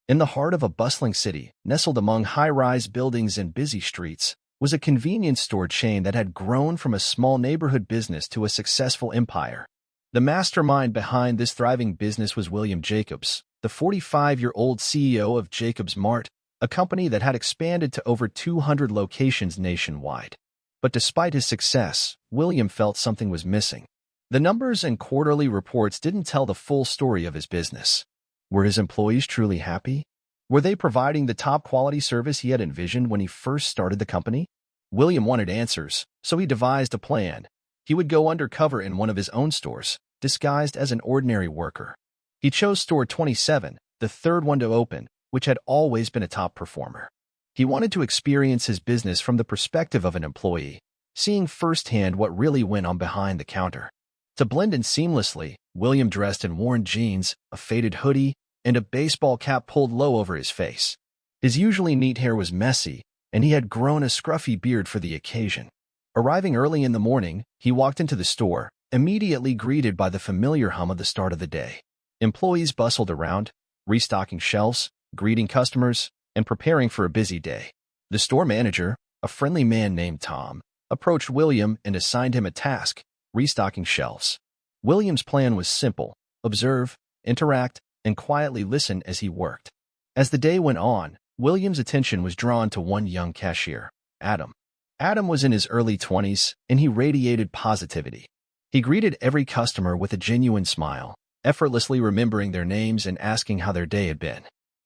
In the heart of a bustling city, nestled among high-rise buildings and busy streets, was a convenience store chain that had grown from a small neighborhood business to a successful empire. The mastermind behind this thriving business was William Jacobs, the 45-year-old CEO of Jacobs Mart, a company that had expanded to over 200 locations nationwide. But despite his success, William felt something was missing. The numbers and quarterly reports didn't tell the full story of his business. Were his employees truly happy? Were they providing the top-quality service he had envisioned when he first started the company? William wanted answers, so he devised a plan. He would go undercover in one of his own stores, disguised as an ordinary worker. He chose Store 27, the third one to open, which had always been a top performer. He wanted to experience his business from the perspective of an employee, seeing firsthand what really went on behind the counter. To blend in seamlessly, William dressed in worn jeans, a faded hoodie, and a baseball cap pulled low over his face. His usually neat hair was messy, and he had grown a scruffy beard for the occasion. Arriving early in the morning, he walked into the store, immediately greeted by the familiar hum of the start of the day. Employees bustled around, restocking shelves, greeting customers, and preparing for a busy day. The store manager, a friendly man named Tom, approached William and assigned him a task: restocking shelves. William's plan was simple: observe, interact, and quietly listen as he worked. As the day went on, William's attention was drawn to one young cashier, Adam. Adam was in his early 20s, and he radiated positivity. He greeted every customer with a genuine smile, effortlessly remembering their names and asking how their day had been.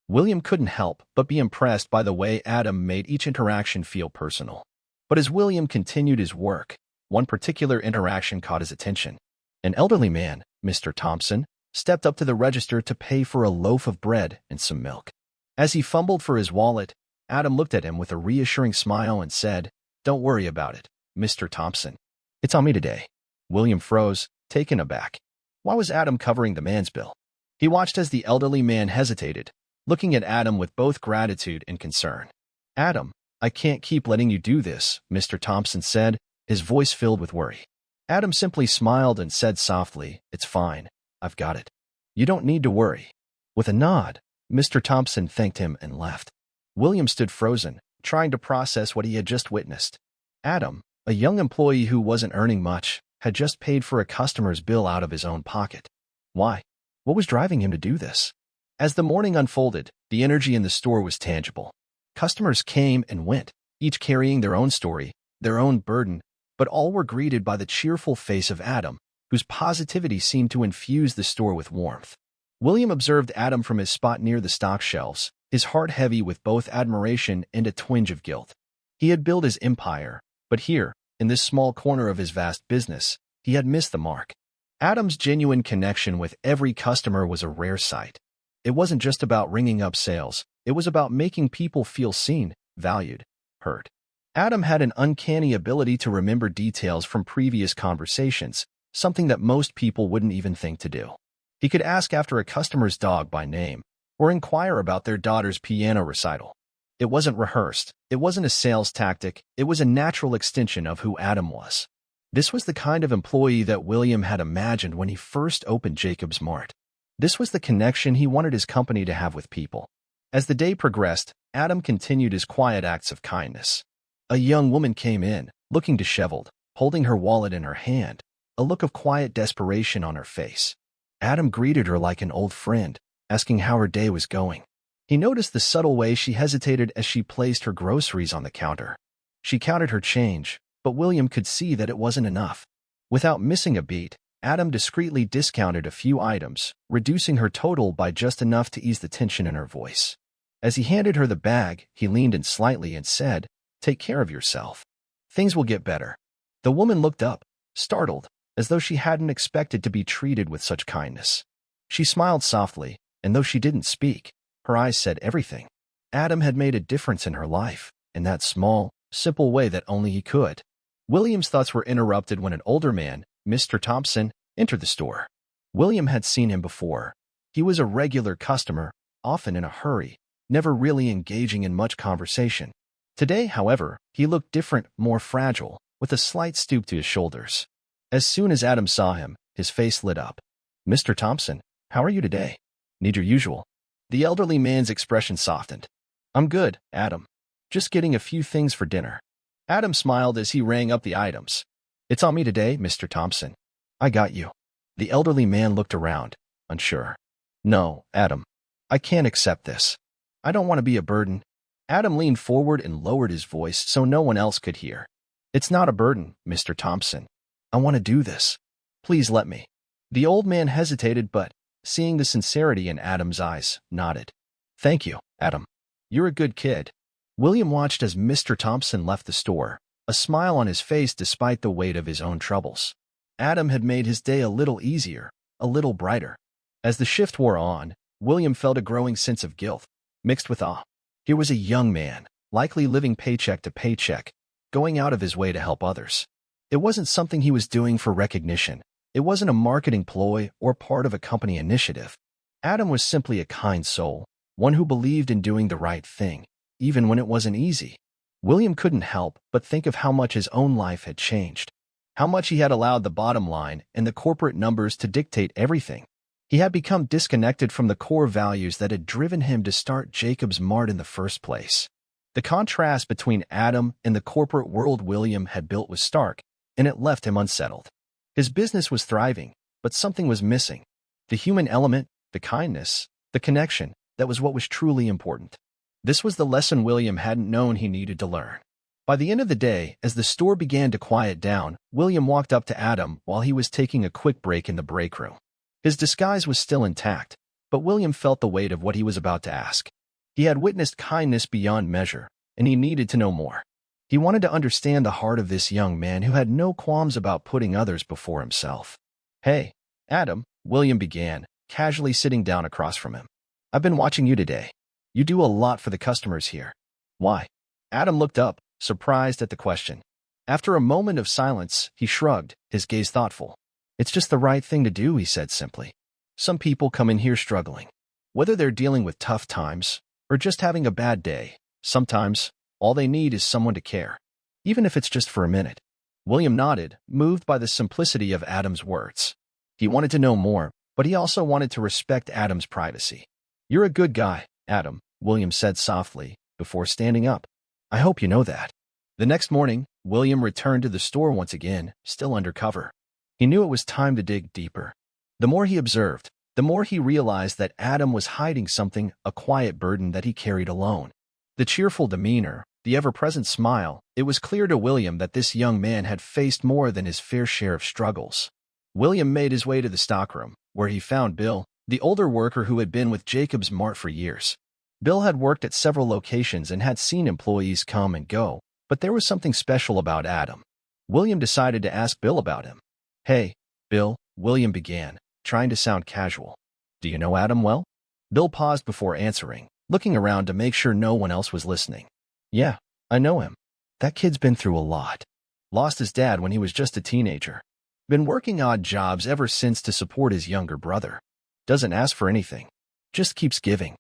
William couldn't help but be impressed by the way Adam made each interaction feel personal. But as William continued his work, one particular interaction caught his attention. An elderly man, Mr. Thompson, stepped up to the register to pay for a loaf of bread and some milk. As he fumbled for his wallet, Adam looked at him with a reassuring smile and said, "Don't worry about it, Mr. Thompson. It's on me today." William froze, taken aback. Why was Adam covering the man's bill? He watched as the elderly man hesitated, looking at Adam with both gratitude and concern. "Adam, I can't keep letting you do this," Mr. Thompson said, his voice filled with worry. Adam simply smiled and said softly, "It's fine. I've got it. You don't need to worry." With a nod, Mr. Thompson thanked him and left. William stood frozen, trying to process what he had just witnessed. Adam, a young employee who wasn't earning much, had just paid for a customer's bill out of his own pocket. Why? What was driving him to do this? As the morning unfolded, the energy in the store was tangible. Customers came and went, each carrying their own story, their own burden, but all were greeted by the cheerful face of Adam, whose positivity seemed to infuse the store with warmth. William observed Adam from his spot near the stock shelves, his heart heavy with both admiration and a twinge of guilt. He had built his empire, but here, in this small corner of his vast business, he had missed the mark. Adam's genuine connection with every customer was a rare sight. It wasn't just about ringing up sales, it was about making people feel seen, valued, heard. Adam had an uncanny ability to remember details from previous conversations, something that most people wouldn't even think to do. He could ask after a customer's dog by name, or inquire about their daughter's piano recital. It wasn't rehearsed, it wasn't a sales tactic, it was a natural extension of who Adam was. This was the kind of employee that William had imagined when he first opened Jacobs Mart. This was the connection he wanted his company to have with people. As the day progressed, Adam continued his quiet acts of kindness. A young woman came in, looking disheveled, holding her wallet in her hand, a look of quiet desperation on her face. Adam greeted her like an old friend, asking how her day was going. He noticed the subtle way she hesitated as she placed her groceries on the counter. She counted her change, but William could see that it wasn't enough. Without missing a beat, Adam discreetly discounted a few items, reducing her total by just enough to ease the tension in her voice. As he handed her the bag, he leaned in slightly and said, "Take care of yourself. Things will get better." The woman looked up, startled, as though she hadn't expected to be treated with such kindness. She smiled softly, and though she didn't speak, her eyes said everything. Adam had made a difference in her life, in that small, simple way that only he could. William's thoughts were interrupted when an older man, Mr. Thompson, entered the store. William had seen him before. He was a regular customer, often in a hurry, never really engaging in much conversation. Today, however, he looked different, more fragile, with a slight stoop to his shoulders. As soon as Adam saw him, his face lit up. "Mr. Thompson, how are you today? Need your usual?" The elderly man's expression softened. I'm good, Adam. Just getting a few things for dinner. Adam smiled as he rang up the items. It's on me today, Mr. Thompson. I got you. The elderly man looked around, unsure. No, Adam. I can't accept this. I don't want to be a burden. Adam leaned forward and lowered his voice so no one else could hear. It's not a burden, Mr. Thompson. I want to do this. Please let me. The old man hesitated but, seeing the sincerity in Adam's eyes, nodded. Thank you, Adam. You're a good kid. William watched as Mr. Thompson left the store, a smile on his face despite the weight of his own troubles. Adam had made his day a little easier, a little brighter. As the shift wore on, William felt a growing sense of guilt, mixed with awe. Here was a young man, likely living paycheck to paycheck, going out of his way to help others. It wasn't something he was doing for recognition. It wasn't a marketing ploy or part of a company initiative. Adam was simply a kind soul, one who believed in doing the right thing, even when it wasn't easy. William couldn't help but think of how much his own life had changed, how much he had allowed the bottom line and the corporate numbers to dictate everything. He had become disconnected from the core values that had driven him to start Jacob's Mart in the first place. The contrast between Adam and the corporate world William had built was stark, and it left him unsettled. His business was thriving, but something was missing. The human element, the kindness, the connection, that was what was truly important. This was the lesson William hadn't known he needed to learn. By the end of the day, as the store began to quiet down, William walked up to Adam while he was taking a quick break in the break room. His disguise was still intact, but William felt the weight of what he was about to ask. He had witnessed kindness beyond measure, and he needed to know more. He wanted to understand the heart of this young man who had no qualms about putting others before himself. Hey, Adam, William began, casually sitting down across from him. I've been watching you today. You do a lot for the customers here. Why? Adam looked up, surprised at the question. After a moment of silence, he shrugged, his gaze thoughtful. It's just the right thing to do, he said simply. Some people come in here struggling. Whether they're dealing with tough times or just having a bad day, sometimes all they need is someone to care, even if it's just for a minute. William nodded, moved by the simplicity of Adam's words. He wanted to know more, but he also wanted to respect Adam's privacy. You're a good guy, Adam, William said softly, before standing up. I hope you know that. The next morning, William returned to the store once again, still undercover. He knew it was time to dig deeper. The more he observed, the more he realized that Adam was hiding something, a quiet burden that he carried alone. The cheerful demeanor, the ever-present smile, it was clear to William that this young man had faced more than his fair share of struggles. William made his way to the stockroom, where he found Bill, the older worker who had been with Jacob's Mart for years. Bill had worked at several locations and had seen employees come and go, but there was something special about Adam. William decided to ask Bill about him. Hey, Bill, William began, trying to sound casual. Do you know Adam well? Bill paused before answering, looking around to make sure no one else was listening. Yeah, I know him. That kid's been through a lot. Lost his dad when he was just a teenager. Been working odd jobs ever since to support his younger brother. Doesn't ask for anything. Just keeps giving.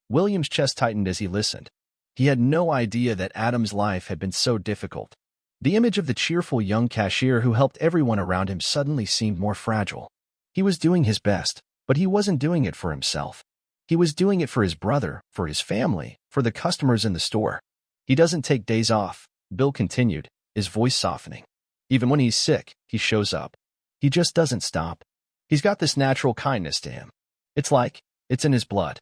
William's chest tightened as he listened. He had no idea that Adam's life had been so difficult. The image of the cheerful young cashier who helped everyone around him suddenly seemed more fragile. He was doing his best, but he wasn't doing it for himself. He was doing it for his brother, for his family, for the customers in the store. He doesn't take days off, Bill continued, his voice softening. Even when he's sick, he shows up. He just doesn't stop. He's got this natural kindness to him. It's like, it's in his blood.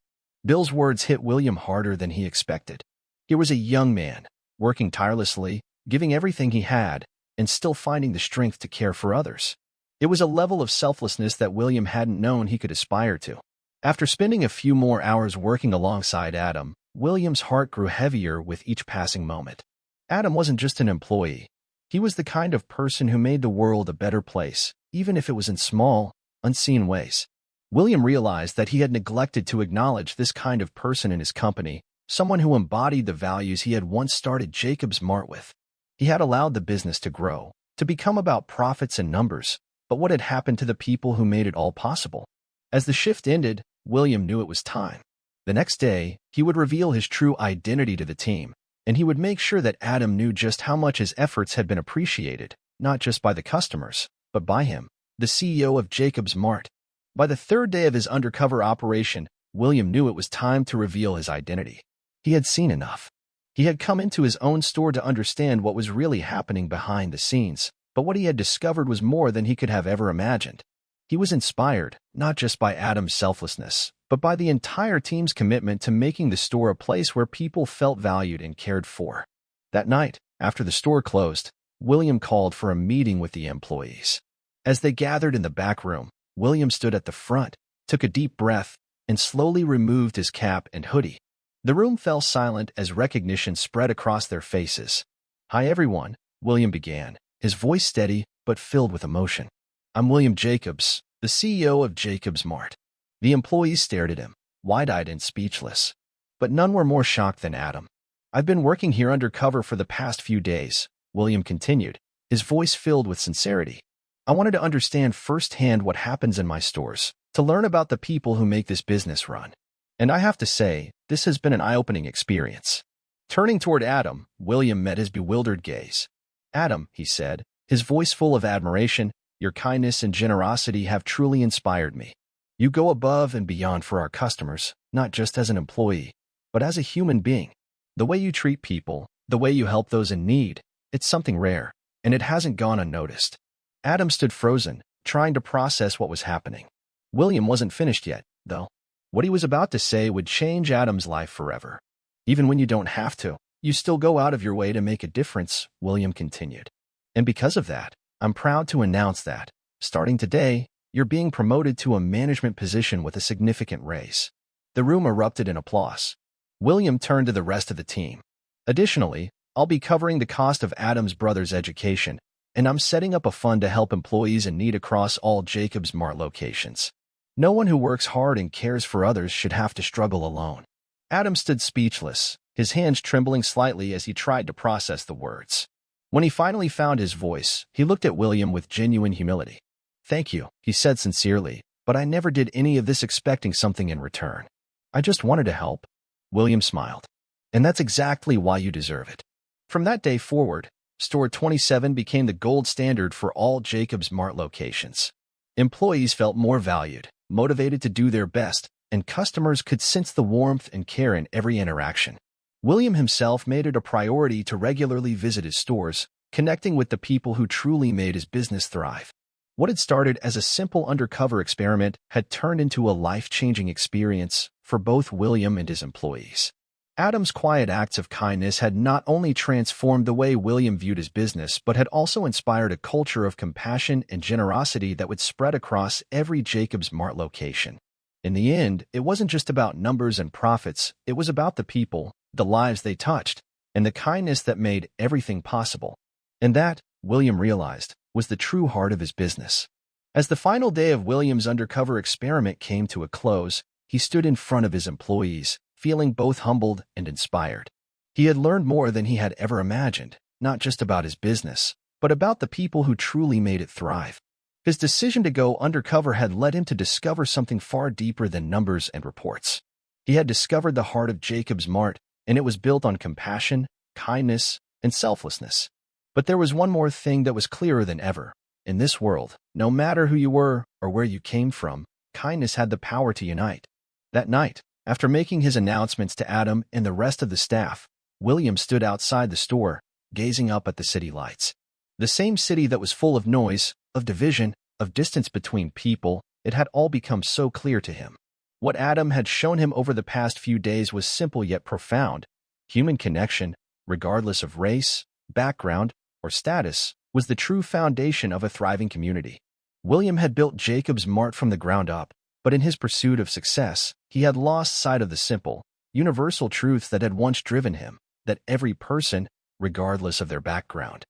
Bill's words hit William harder than he expected. Here was a young man, working tirelessly, giving everything he had, and still finding the strength to care for others. It was a level of selflessness that William hadn't known he could aspire to. After spending a few more hours working alongside Adam, William's heart grew heavier with each passing moment. Adam wasn't just an employee. He was the kind of person who made the world a better place, even if it was in small, unseen ways. William realized that he had neglected to acknowledge this kind of person in his company, someone who embodied the values he had once started Jacob's Mart with. He had allowed the business to grow, to become about profits and numbers, but what had happened to the people who made it all possible? As the shift ended, William knew it was time. The next day, he would reveal his true identity to the team, and he would make sure that Adam knew just how much his efforts had been appreciated, not just by the customers, but by him, the CEO of Jacob's Mart. By the third day of his undercover operation, William knew it was time to reveal his identity. He had seen enough. He had come into his own store to understand what was really happening behind the scenes, but what he had discovered was more than he could have ever imagined. He was inspired, not just by Adam's selflessness, but by the entire team's commitment to making the store a place where people felt valued and cared for. That night, after the store closed, William called for a meeting with the employees. As they gathered in the back room, William stood at the front, took a deep breath, and slowly removed his cap and hoodie. The room fell silent as recognition spread across their faces. "Hi everyone," William began, his voice steady but filled with emotion. "I'm William Jacobs, the CEO of Jacobs Mart." The employees stared at him, wide-eyed and speechless. But none were more shocked than Adam. "I've been working here undercover for the past few days," William continued, his voice filled with sincerity. "I wanted to understand firsthand what happens in my stores, to learn about the people who make this business run. And I have to say, this has been an eye-opening experience." Turning toward Adam, William met his bewildered gaze. "Adam," he said, his voice full of admiration, "your kindness and generosity have truly inspired me. You go above and beyond for our customers, not just as an employee, but as a human being. The way you treat people, the way you help those in need, it's something rare, and it hasn't gone unnoticed." Adam stood frozen, trying to process what was happening. William wasn't finished yet, though. What he was about to say would change Adam's life forever. "Even when you don't have to, you still go out of your way to make a difference," William continued. "And because of that, I'm proud to announce that, starting today, you're being promoted to a management position with a significant raise." The room erupted in applause. William turned to the rest of the team. "Additionally, I'll be covering the cost of Adam's brother's education, and I'm setting up a fund to help employees in need across all Jacobs Mart locations. No one who works hard and cares for others should have to struggle alone." Adam stood speechless, his hands trembling slightly as he tried to process the words. When he finally found his voice, he looked at William with genuine humility. "Thank you," he said sincerely, "but I never did any of this expecting something in return. I just wanted to help." William smiled. "And that's exactly why you deserve it." From that day forward, Store 27 became the gold standard for all Jacobs Mart locations. Employees felt more valued, motivated to do their best, and customers could sense the warmth and care in every interaction. William himself made it a priority to regularly visit his stores, connecting with the people who truly made his business thrive. What had started as a simple undercover experiment had turned into a life-changing experience for both William and his employees. Adam's quiet acts of kindness had not only transformed the way William viewed his business, but had also inspired a culture of compassion and generosity that would spread across every Jacobs Mart location. In the end, it wasn't just about numbers and profits, it was about the people, the lives they touched, and the kindness that made everything possible. And that, William realized, was the true heart of his business. As the final day of William's undercover experiment came to a close, he stood in front of his employees, feeling both humbled and inspired. He had learned more than he had ever imagined, not just about his business, but about the people who truly made it thrive. His decision to go undercover had led him to discover something far deeper than numbers and reports. He had discovered the heart of Jacobs Mart, and it was built on compassion, kindness, and selflessness. But there was one more thing that was clearer than ever. In this world, no matter who you were or where you came from, kindness had the power to unite. That night, after making his announcements to Adam and the rest of the staff, William stood outside the store, gazing up at the city lights. The same city that was full of noise, of division, of distance between people, it had all become so clear to him. What Adam had shown him over the past few days was simple yet profound. Human connection, regardless of race, background, or status, was the true foundation of a thriving community. William had built Jacobs Mart from the ground up, but in his pursuit of success, he had lost sight of the simple, universal truths that had once driven him, that every person, regardless of their background,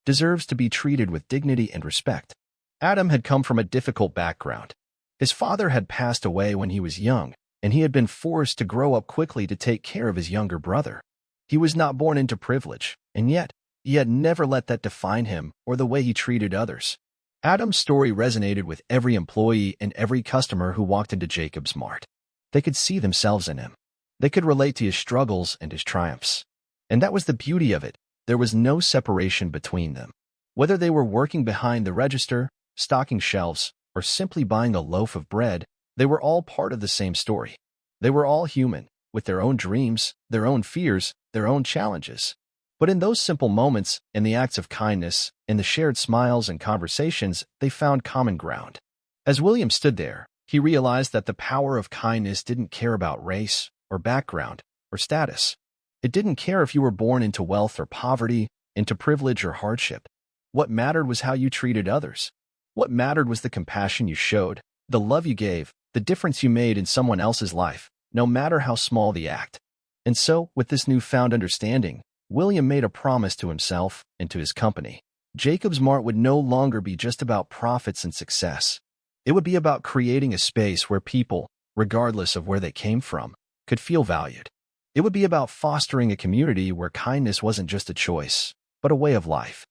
deserves to be treated with dignity and respect. Adam had come from a difficult background. His father had passed away when he was young, and he had been forced to grow up quickly to take care of his younger brother. He was not born into privilege, and yet, he had never let that define him or the way he treated others. Adam's story resonated with every employee and every customer who walked into Jacobs Mart. They could see themselves in him. They could relate to his struggles and his triumphs. And that was the beauty of it. There was no separation between them. Whether they were working behind the register, stocking shelves, or simply buying a loaf of bread, they were all part of the same story. They were all human, with their own dreams, their own fears, their own challenges. But in those simple moments, in the acts of kindness, in the shared smiles and conversations, they found common ground. As William stood there, he realized that the power of kindness didn't care about race, or background, or status. It didn't care if you were born into wealth or poverty, into privilege or hardship. What mattered was how you treated others. What mattered was the compassion you showed, the love you gave, the difference you made in someone else's life, no matter how small the act. And so, with this newfound understanding, William made a promise to himself and to his company. Jacob's Mart would no longer be just about profits and success. It would be about creating a space where people, regardless of where they came from, could feel valued. It would be about fostering a community where kindness wasn't just a choice, but a way of life.